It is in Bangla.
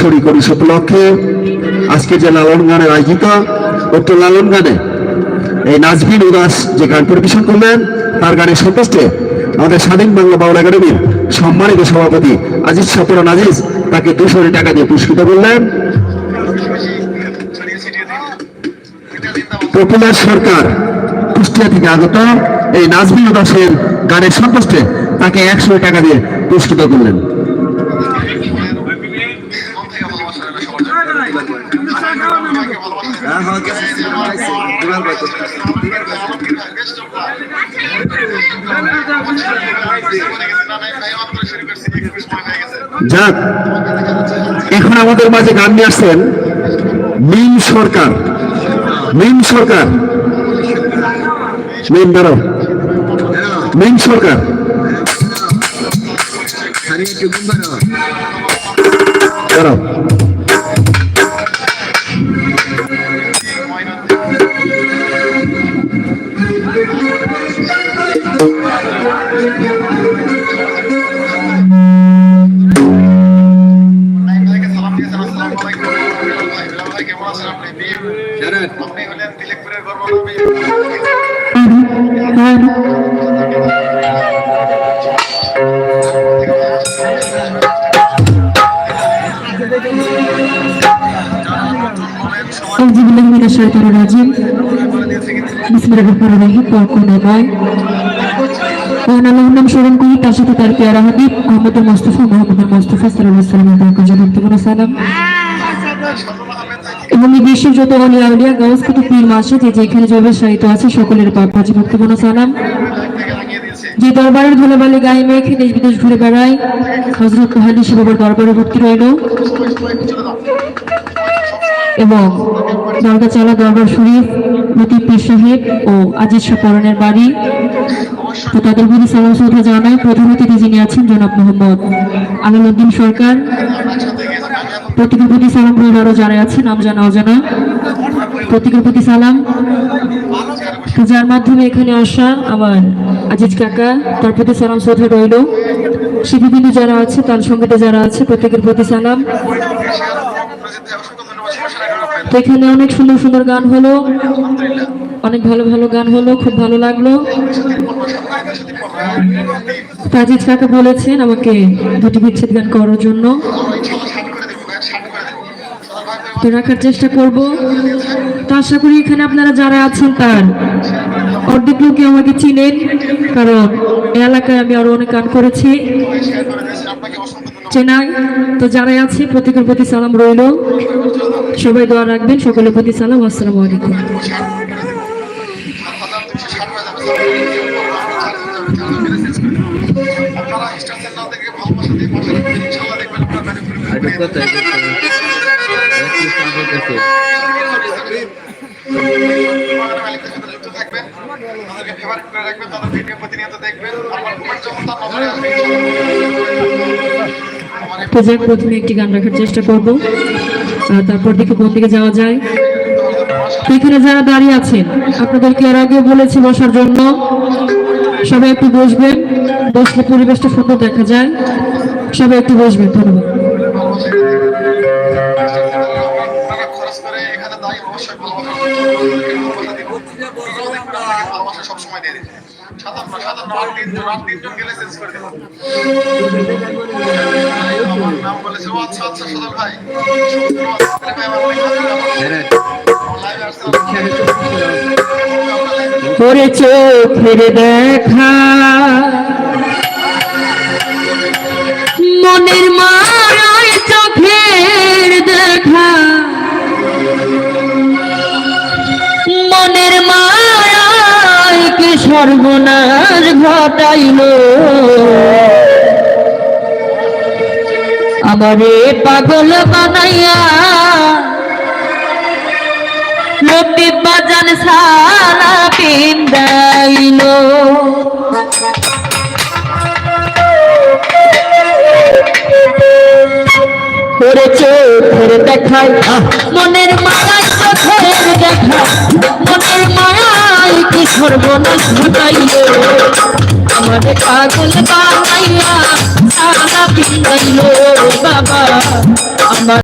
শরী করিস উপলক্ষে আজকে যে লালন গানের আয়োজিত উক্ত লালন গানে এই নাজবিন উদাস যে গান পরিবেশন করলেন তার গানের সন্তুষ্টে আমাদের স্বাধীন বাংলা বাউল একাডেমির সম্মানিত সভাপতি আজিজ সফরন আজিজ তাকে 200 টাকা দিয়ে পুরস্কৃত করলেন। পপুলার সরকার কুষ্টিয়া থেকে আগত এই নাজবিন উদাসের গানের সন্তুষ্টে তাকে 100 টাকা দিয়ে পুরস্কৃত করলেন। যাক, এখন আমাদের মাঝে গান নিয়ে আসছেন মিম সরকার। মিম সরকার, মিম দাঁড়াও, মিম সরকার দাঁড়াও। নাম স্মরণ করি, তার সাথে তার পেয়ারা হাবিব মোহাম্মদ মোস্তফা সাল্লাল্লাহু আলাইহি সাল্লাম এবং এই বিশ্বের যত আউলিয়া আউলিয়া গাউস কুতুব পীর মাসে যে যেখানে যেভাবে সাহিত্য আছে সকলের পাক ভাজি ভক্তিপূর্ণ সালাম। যে দরবারের ধুলোবালি গায়ে মেখে দেশ বিদেশ ঘুরে বেড়ায় হযরত হালি বাবার দরবারে ভক্তি রইল এবং দরগা চালা দরবার শরীফ লতিফ পীর সাহেব ও আজিজ সফরনের বাড়ি, তো তাদের প্রতি সালাম শ্রদ্ধা জানাই। প্রধান অতিথি যিনি আছেন জনাব মোহাম্মদ আমিনুদ্দিন সরকার, প্রত্যেকের প্রতি সালাম রইল। আরো যারা আছেন নাম জানা অজানা প্রত্যেকের প্রতি সালাম। যার মাধ্যমে এখানে আসা আমার আজিজ কাকা, তার প্রতি সালাম শ্রদ্ধা রইল। শিল্পীবৃন্দ যারা আছে, তার সঙ্গীতে যারা আছে প্রত্যেকের প্রতি সালাম। তো এখানে অনেক সুন্দর সুন্দর গান হলো, অনেক ভালো ভালো গান হলো, খুব ভালো লাগলো। আজিজ কাকা বলেছেন আমাকে 2টি বিচ্ছেদ গান করার জন্য, তো রাখার চেষ্টা করব। তো আশা করি এখানে আপনারা যারা আছেন তার অর্ধেক লোকই আমাকে চিনেন, কারণ এই এলাকায় আমি আরো অনেক গান করেছি চেনাই। তো যারাই আছে প্রত্যেকের প্রতি সালাম রইল, সবাই দোয়া রাখবেন। সকলের প্রতি সালাম, আসসালামু আলাইকুম। প্রথমে একটি গান রাখার চেষ্টা করব, তারপর দিকে কোন দিকে যাওয়া যায়। এখানে যারা দাঁড়িয়ে আছেন আপনাদেরকে এর আগে বলেছি বসার জন্য, সবাই একটু বসবেন, বসলে পরিবেশটা সুন্দর দেখা যায়। সবাই একটু বসবেন, ধন্যবাদ। ওরে চোখের দেখা মনের মায়ায়, চোখের দেখা মনের মায়ায় কি সর্বনাশ ঘটাইল, আমারে পাগল বানাইয়া লতিফ বাজান সারা পিন্দাইল। ওরে চোখের দেখায় মনের মায়ায়, চোখের দেখা মনের মায়ায় কি সর্বনাশ ঘটাইল, আমার পাগল বানাইয়া সারা পিটাইলো বাবা আমার